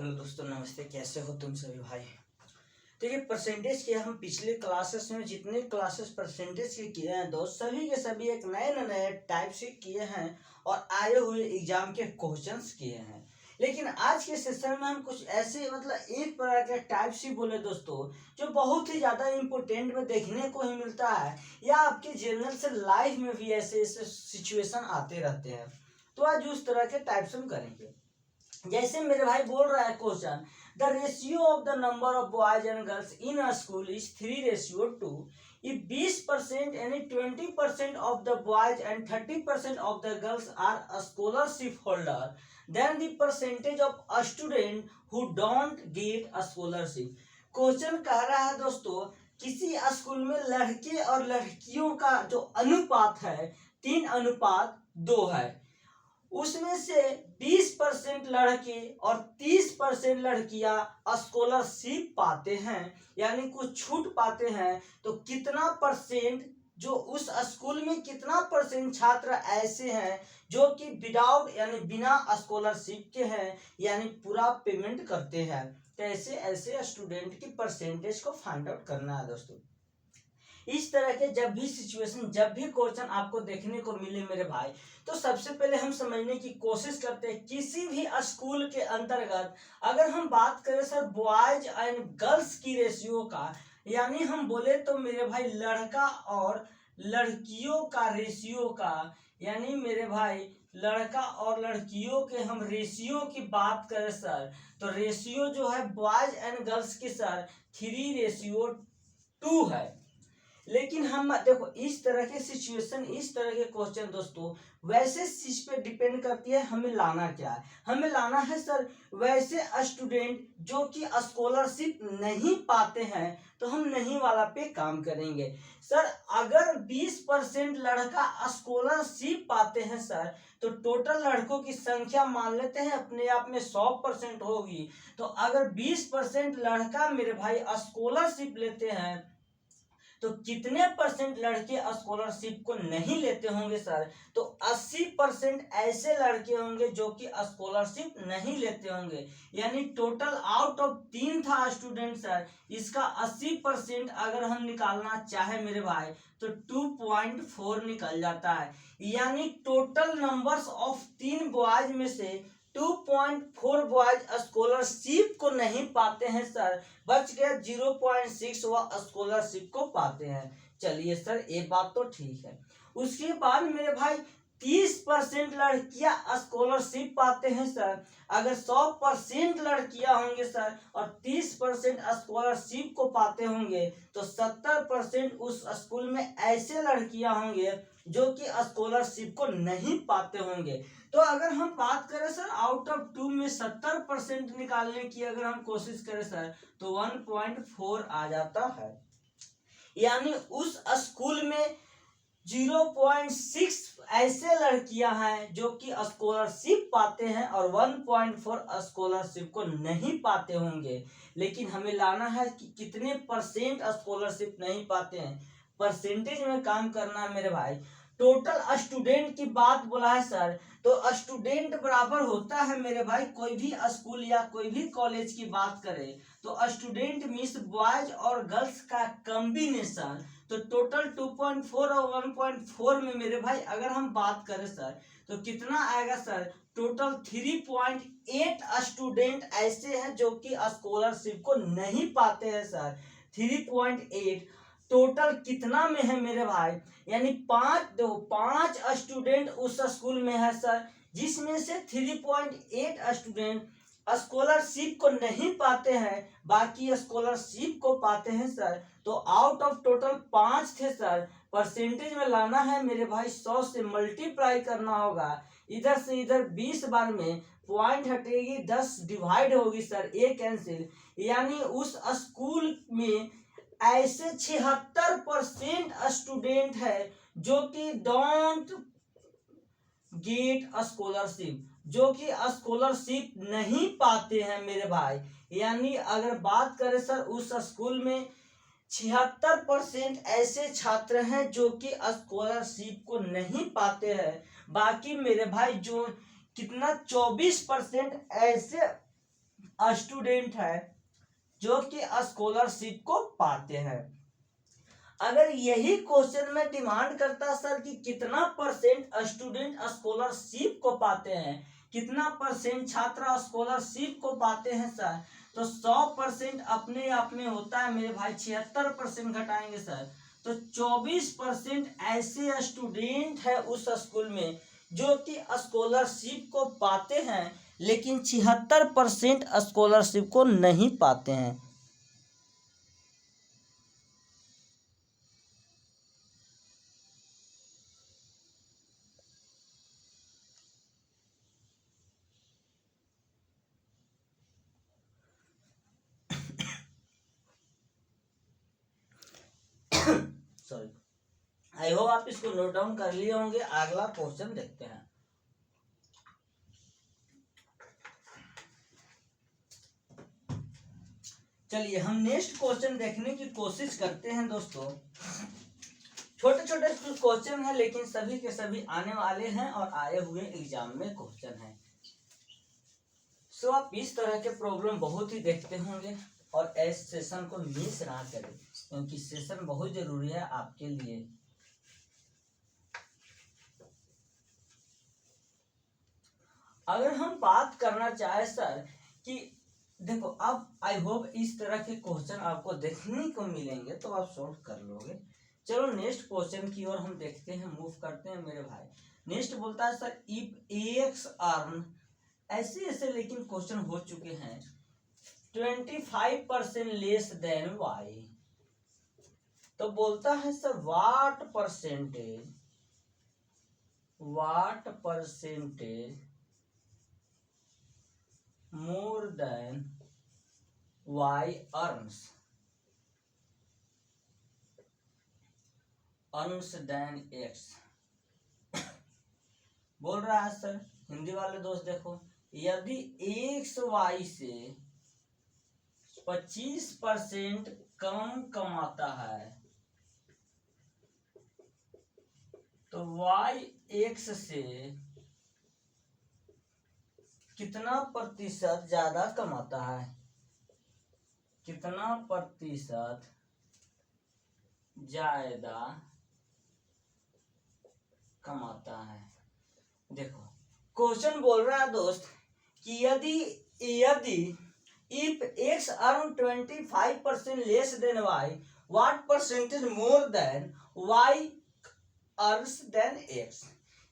Hello दोस्तों, नमस्ते। कैसे हो तुम सभी भाई? देखिए, परसेंटेज के हम पिछले क्लासेस में जितने क्लासेस परसेंटेज के किए हैं दोस्त, सभी के सभी एक नए टाइप से किए हैं और आए हुए एग्जाम के क्वेश्चंस किए हैं। लेकिन आज के सेशन में हम कुछ ऐसे एक प्रकार के टाइप से बोले दोस्तों, जो बहुत ही ज़्यादा इम्पोर्टेंट में देखने को ही मिलता है या आपके जनरल से लाइफ में भी ऐसे ऐसे सिचुएशन आते रहते हैं। तो आज उस तरह के टाइप्स हम करेंगे। जैसे मेरे भाई बोल रहा है question, the ratio of the number of boys and girls in a school is 3:2। If 20% यानी 20% of the boys and 30% of the girls are scholarship holder, then the percentage of a student who don't get a scholarship. Question कह रहा है दोस्तों, किसी school में लड़के और लड़कियों का जो अनुपात है 3:2 है, उसमें से 20% लड़के और 30% लड़कियां स्कॉलरशिप पाते हैं, यानी कुछ छूट पाते हैं। तो कितना परसेंट, जो उस स्कूल में कितना परसेंट छात्र ऐसे हैं जो कि विदाउट यानी बिना स्कॉलरशिप के हैं, यानी पूरा पेमेंट करते हैं। तो ऐसे ऐसे स्टूडेंट की परसेंटेज को फाइंड आउट करना है दोस्तों। इस तरह के जब भी सिचुएशन, जब भी क्वेश्चन आपको देखने को मिले मेरे भाई, तो सबसे पहले हम समझने की कोशिश करते हैं किसी भी स्कूल के अंतर्गत अगर हम बात करें सर बॉयज एंड गर्ल्स की रेशियो का, यानी हम बोले तो मेरे भाई लड़का और लड़कियों का रेशियो का, यानी मेरे भाई लड़का और लड़कियों के हम रेशियो की बात करें सर, तो रेशियो जो है बॉयज एंड गर्ल्स की सर 3:2 है। लेकिन हम देखो इस तरह के सिचुएशन, इस तरह के क्वेश्चन दोस्तों वैसे चीज पे डिपेंड करती है हमें लाना क्या है। हमें लाना है सर वैसे स्टूडेंट जो कि स्कॉलरशिप नहीं पाते हैं, तो हम नहीं वाला पे काम करेंगे। सर अगर 20% लड़का स्कॉलरशिप पाते हैं सर, तो टोटल लड़कों की संख्या मान लेते हैं अपने आप में 100% होगी। तो अगर 20% लड़का मेरे भाई स्कॉलरशिप लेते हैं, तो कितने परसेंट लड़के स्कॉलरशिप को नहीं लेते होंगे सर? तो 80% ऐसे लड़के होंगे जो कि स्कॉलरशिप नहीं लेते होंगे। यानी टोटल आउट ऑफ 3 था स्टूडेंट सर, इसका 80% अगर हम निकालना चाहे मेरे भाई, तो 2.4 निकल जाता है। यानी टोटल नंबर्स ऑफ 3 बॉयज में से 2.4 बॉयज स्कॉलरशिप को नहीं पाते हैं सर, बच गया 0.6 वह स्कॉलरशिप को पाते हैं। चलिए सर ये बात तो ठीक है। उसके बाद मेरे भाई 30% लड़कियां स्कॉलरशिप पाते हैं सर। अगर 100% लड़कियां होंगे सर और 30% स्कॉलरशिप को पाते होंगे, तो 70% उस स्कूल में ऐसे लड़कियां होंगे जो कि स्कॉलरशिप को नहीं पाते होंगे। तो अगर हम बात करें सर आउट ऑफ 2 में 70% निकालने की अगर हम कोशिश करें सर, तो 1.4 आ जाता है। यानी उस स्कूल में 0.6 ऐसे लड़कियां हैं जो कि स्कॉलरशिप पाते हैं और 1.4 स्कॉलरशिप को नहीं पाते होंगे। लेकिन हमें लाना है कि कितने परसेंट स्कॉलरशिप नहीं पाते हैं, परसेंटेज में काम करना है मेरे भाई। टोटल स्टूडेंट की बात बोला है सर, तो स्टूडेंट बराबर होता है मेरे भाई, कोई भी स्कूल या कोई भी कॉलेज की बात करें तो स्टूडेंट मीन्स बॉयज और गर्ल्स का कॉम्बिनेशन। तो टोटल 2.4 और 1.4 में मेरे भाई अगर हम बात करें सर, तो कितना आएगा सर? टोटल 3.8 स्टूडेंट ऐसे हैं जो कि स्कॉलरशिप को नहीं पाते हैं सर। 3.8 टोटल कितना में है मेरे भाई? यानी 5 स्टूडेंट उस स्कूल में है सर, जिसमें से 3.8 स्टूडेंट स्कॉलरशिप को नहीं पाते हैं, बाकी स्कॉलरशिप को पाते हैं सर। तो आउट ऑफ टोटल 5 थे सर, परसेंटेज में लाना है मेरे भाई, 100 से मल्टीप्लाई करना होगा। इधर से इधर 20 बार में पॉइंट हटेगी, 10 डिवाइड होगी सर, ए कैंसिल। यानी उस स्कूल में ऐसे 76% स्टूडेंट है जो कि डोंट गेट स्कॉलरशिप, जो कि स्कॉलरशिप नहीं पाते हैं मेरे भाई। यानी अगर बात करें सर उस स्कूल में 76% ऐसे छात्र हैं जो कि स्कॉलरशिप को नहीं पाते हैं। बाकी मेरे भाई जो कितना 24% ऐसे स्टूडेंट है जो कि स्कॉलरशिप को पाते हैं। अगर यही क्वेश्चन में डिमांड करता सर कि कितना परसेंट स्टूडेंट स्कॉलरशिप को पाते हैं, कितना परसेंट छात्र स्कॉलरशिप को पाते हैं सर, तो 100% अपने आप में होता है मेरे भाई 76% घटाएंगे सर, तो 24% ऐसे स्टूडेंट है उस स्कूल में जो कि स्कॉलरशिप को पाते हैं, लेकिन 76% स्कॉलरशिप को नहीं पाते हैं। सॉरी, आई होप आप इसको नोट डाउन कर लिए होंगे। अगला क्वेश्चन देखते हैं। चलिए हम नेक्स्ट क्वेश्चन देखने की कोशिश करते हैं दोस्तों। छोटे छोटे क्वेश्चन हैं लेकिन सभी के सभी आने वाले हैं और आए हुए एग्जाम में क्वेश्चन हैं। सो आप इस तरह के प्रॉब्लम बहुत ही देखते होंगे और इस सेशन को मिस ना करें क्योंकि सेशन बहुत जरूरी है आपके लिए। अगर हम बात करना चाहे सर कि देखो, अब आई होप इस तरह के क्वेश्चन आपको देखने को मिलेंगे तो आप सॉल्व कर लोगे। चलो नेक्स्ट क्वेश्चन की ओर हम देखते हैं, मूव करते हैं मेरे भाई। नेक्स्ट बोलता है सर इफ एक्स अर्न, ऐसे ऐसे लेकिन क्वेश्चन हो चुके हैं, 25% लेस देन वाई, तो बोलता है sir what percentage more than y earns than x। बोल रहा है सर, हिंदी वाले दोस्त देखो, यदि x y से 25% कम कमाता है तो y x से कितना प्रतिशत ज्यादा कमाता है, कितना प्रतिशत ज्यादा कमाता है। देखो क्वेश्चन बोल रहा है दोस्त कि यदि if X earn 25% less than Y, what percentage more than Y earns than X.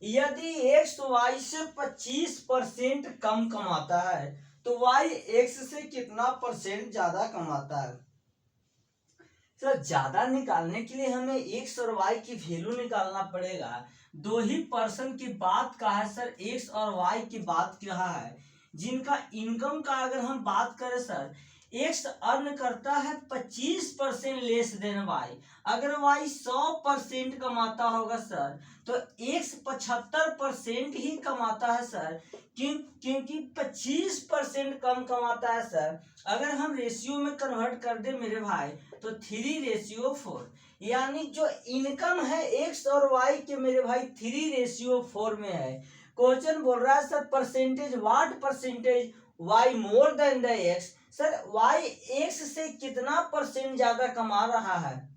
यदि एक्स वाई से 25% कम कमाता है तो वाई एक्स से कितना परसेंट ज्यादा कमाता है। सर ज्यादा निकालने के लिए हमें एक्स और वाई की वैल्यू निकालना पड़ेगा। दो ही पर्सन की बात का है सर, एक्स और वाई की बात क्या है, जिनका इनकम का अगर हम बात करें सर, एक्स अर्न करता है 25% लेस देन वाई। अगर वाई 100% कमाता होगा सर तो एक्स 75% ही कमाता है सर, क्योंकि 25% कम कमाता है सर। अगर हम रेशियो में कन्वर्ट कर दे मेरे भाई तो 3:4, यानी जो इनकम है एक्स और वाई के मेरे भाई 3:4 में है। क्वेश्चन बोल रहा है sir percentage, what percentage Y more than the X. Sir Y X से कितना परसेंट ज्यादा कमा रहा है।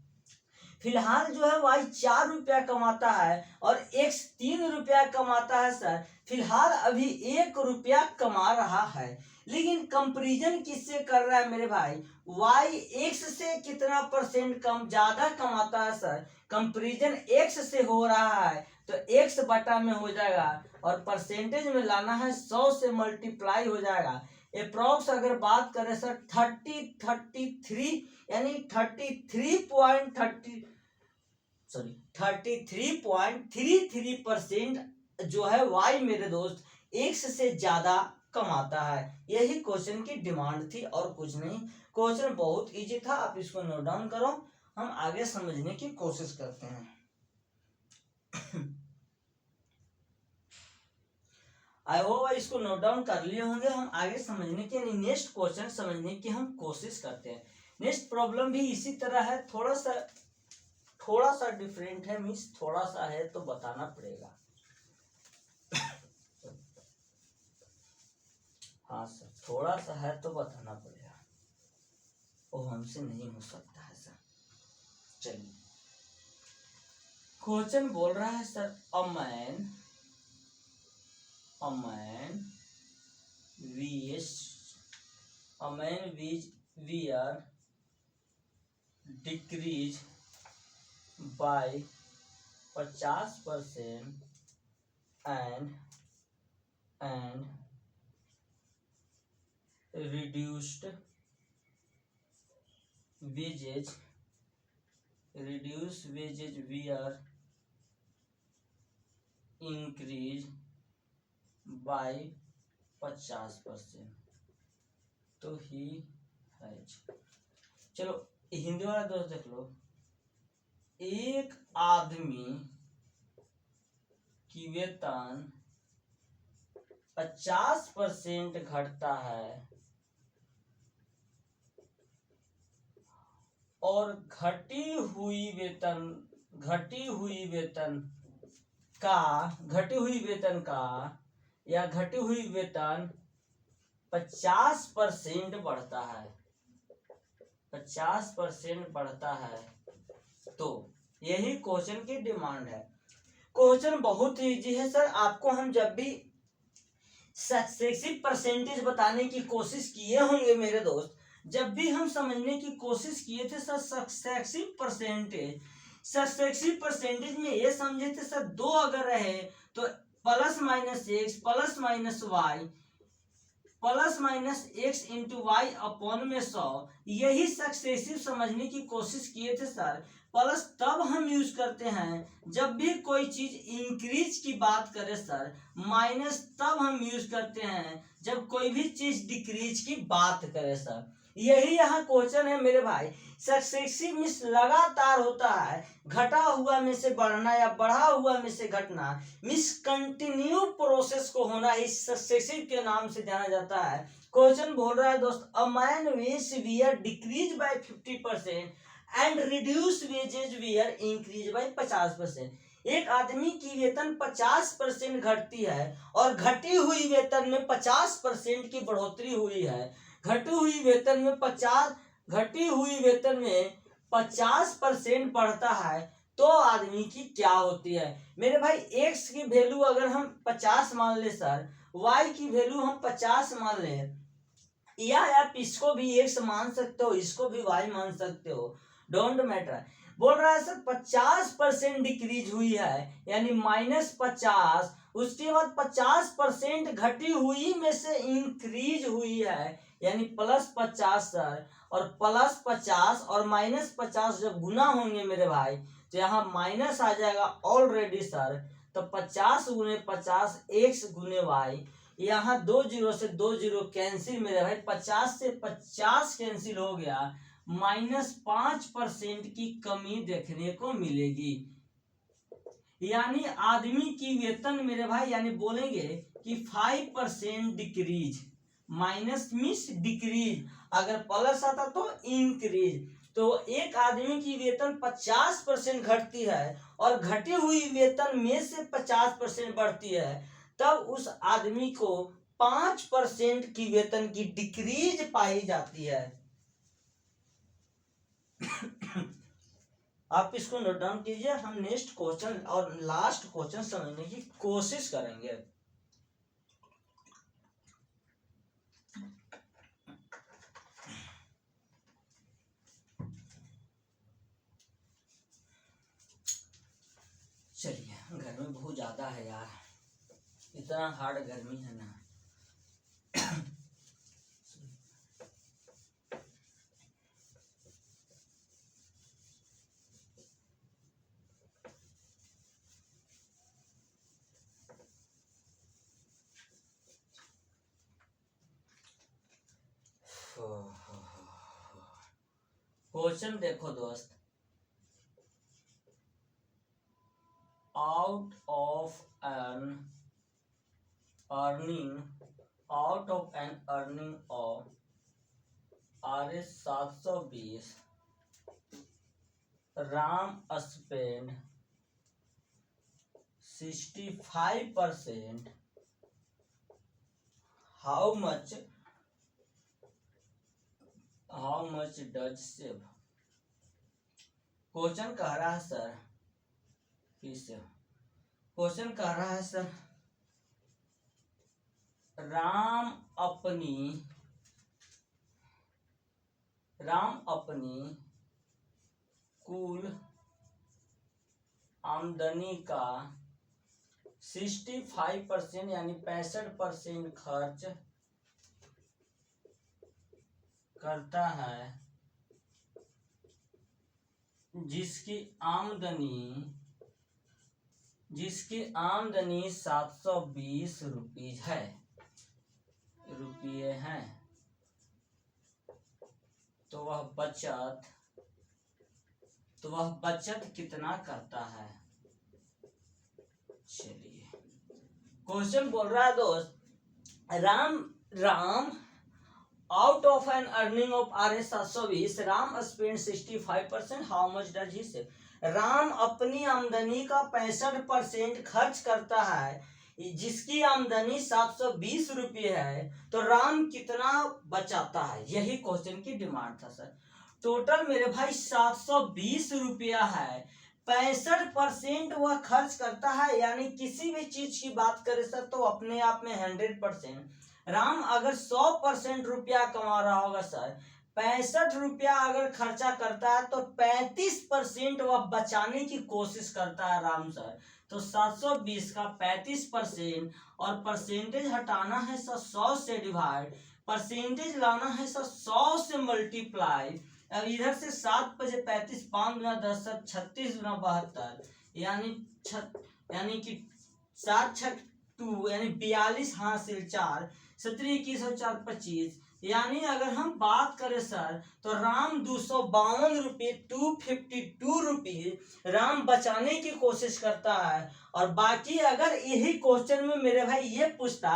फिलहाल जो है वाई 4 रुपया कमाता है और एक्स 3 रुपया कमाता है सर, फिलहाल अभी 1 रुपया कमा रहा है। लेकिन कंपैरिजन किससे कर रहा है मेरे भाई, वाई एक्स से कितना परसेंट कम ज्यादा कमाता है सर, कंपैरिजन एक्स से हो रहा है तो एक्स बटा में हो जाएगा और परसेंटेज में लाना है 100 से मल्टीप्लाई हो जाएगा। अप्रॉक्स अगर बात करें सर 33 यानी 33.33% जो है वाई मेरे दोस्त एक्स से ज्यादा कमाता है। यही क्वेश्चन की डिमांड थी और कुछ नहीं। क्वेश्चन बहुत इजी था, आप इसको नोट डाउन करो, हम आगे समझने की कोशिश करते हैं। आई होप इसको नोट डाउन कर लिए होंगे। हम आगे समझने के नेक्स्ट क्वेश्चन समझने की हम कोशिश करते हैं। नेक्स्ट प्रॉब्लम भी इसी तरह है, थोड़ा सा डिफरेंट है, मीन्स थोड़ा सा है तो बताना पड़ेगा। हाँ सर, थोड़ा सा है तो बताना पड़ेगा, वो हमसे नहीं हो सकता है सर। चलिए, क्वेश्चन बोल रहा है sir, a man wear decrease by 50% and reduced wages wear increase by 50%, तो ही हैज। चलो हिंदी वाला दोस्त देख लो, एक आदमी की वेतन 50% घटता है और घटी हुई वेतन 50% बढ़ता है, 50% बढ़ता है। तो यही क्वेश्चन की डिमांड है। क्वेश्चन बहुत इजी है सर। आपको हम जब भी सक्सेसिव परसेंटेज बताने की कोशिश किए होंगे मेरे दोस्त, जब भी हम समझने की कोशिश किए थे सर सक्सेसिव परसेंटेज में ये समझे थे सर, दो अगर रहे तो plus minus X plus minus Y plus minus X into Y upon में 100, यही सक्सेसिव समझने की कोशिश किए थे सर। प्लस तब हम यूज करते हैं जब भी कोई चीज इंक्रीज की बात करे सर। माइनस तब हम यूज करते हैं जब कोई भी चीज डिक्रीज की बात करे सर। यही यहाँ क्वेश्चन है मेरे भाई। सक्सेसिव मीन्स लगातार होता है, घटा हुआ में से बढ़ना या बढ़ा हुआ में से घटना, मीन्स कंटिन्यू प्रोसेस को होना ही सक्सेसिव के नाम से जाना जाता है। क्वेश्चन बोल रहा है दोस्त, a man wages were decrease by 50% and reduce wages were increase by 50%। एक आदमी की वेतन 50% घटती है और घटी हुई वेतन में 50% की बढ़ोतरी हुई है। घटी हुई वेतन में 50% बढ़ता है तो आदमी की क्या होती है मेरे भाई। एक्स की वैल्यू अगर हम 50 मान ले सर, वाई की वैल्यू हम 50 मान ले, या आप इसको भी एक्स मान सकते हो, इसको भी वाई मान सकते हो, डोंट मैटर। बोल रहा है सर 50% डिक्रीज हुई है यानी -50, उसके बाद 50% घटी हुई में से इंक्रीज हुई है यानी +50 सर। और +50 और -50 जब गुना होंगे मेरे भाई तो यहाँ माइनस आ जाएगा ऑलरेडी सर। तो 50 गुने 50 एक्स गुने वाई, यहाँ 2 जीरो से 2 जीरो कैंसिल मेरे भाई, 50 से 50 कैंसिल हो गया, -5% की कमी देखने को मिलेगी। यानी आदमी की वेतन मेरे भाई, यानी बोलेंगे कि 5% डिक्रीज, माइनस मीन्स डिक्रीज, अगर प्लस आता तो इंक्रीज। तो एक आदमी की वेतन 50% घटती है और घटी हुई वेतन में से 50% बढ़ती है, तब उस आदमी को 5% की वेतन की डिक्रीज पाई जाती है। आप इसको नोट डाउन कीजिए, हम नेक्स्ट क्वेश्चन और लास्ट क्वेश्चन समझने की कोशिश करेंगे। चलिए, गर्मी बहुत ज्यादा है यार, इतना हार्ड गर्मी है ना। क्वेश्चन देखो दोस्त, out of an earning of Rs 720, Ram spend 65%, how much does save. Question कह रहा है सर, फिर से क्वेश्चन कह रहा है सर, राम अपनी कुल आमदनी का 65% यानी 65% खर्च करता है, जिसकी आमदनी 720 रुपये है, तो वह बचत कितना करता है। चलिए क्वेश्चन बोल रहा है दोस्त, Ram out of an earning of Rs 720, Ram spent 65%, how much does he save। Ram अपनी आमदनी का 65% खर्च करता है, जिसकी आमदनी 720 रुपये है, तो राम कितना बचाता है, यही क्वेश्चन की डिमांड था सर। टोटल मेरे भाई 720 रुपया है, 65% वह खर्च करता है, यानी किसी भी चीज की बात करें सर तो अपने आप में 100%। राम अगर 100% रुपया कमा रहा होगा सर, 65 रुपया अगर खर्चा करता है तो 35% वह बचाने की कोशिश करता है राम सर। तो 720 का 35% और परसेंटेज हटाना है सर 100 से डिवाइड, परसेंटेज लाना है सर 100 से मल्टीप्लाई। अब इधर से 7 बजे 35, 5 गुना 10 सर 36 गुना 72, यानी कि 7 6 2 यानी 42 हासिल 4, 17 21 और 4 25, यानी अगर हम बात करें सर तो राम 252 रुपये 252 रुपये राम बचाने की कोशिश करता है। और बाकी अगर यही क्वेश्चन में मेरे भाई ये पूछता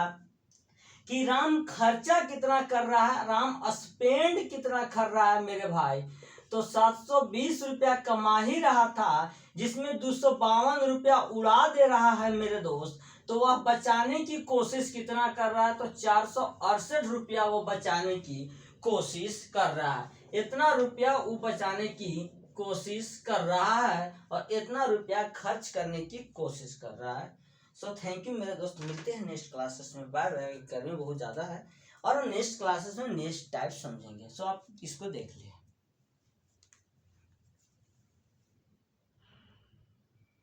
कि राम खर्चा कितना कर रहा है, राम स्पेंड कितना कर रहा है मेरे भाई, तो 720 रुपया कमा ही रहा था, जिसमें 252 रुपया उड़ा दे रहा है मेरे दोस्त, तो वह बचाने की कोशिश कितना कर रहा है, तो 468 रुपया वो बचाने की कोशिश कर रहा है। इतना रुपया वो बचाने की कोशिश कर रहा है और इतना रुपया खर्च करने की कोशिश कर रहा है। सो थैंक यू मेरे दोस्त, मिलते हैं नेक्स्ट क्लासेस में। Bye bye. गर्मी बहुत ज़्यादा है और नेक्स्ट क्लासेस में नेक्स्ट टाइप समझेंगे। सो आप इसको देख लीजिए।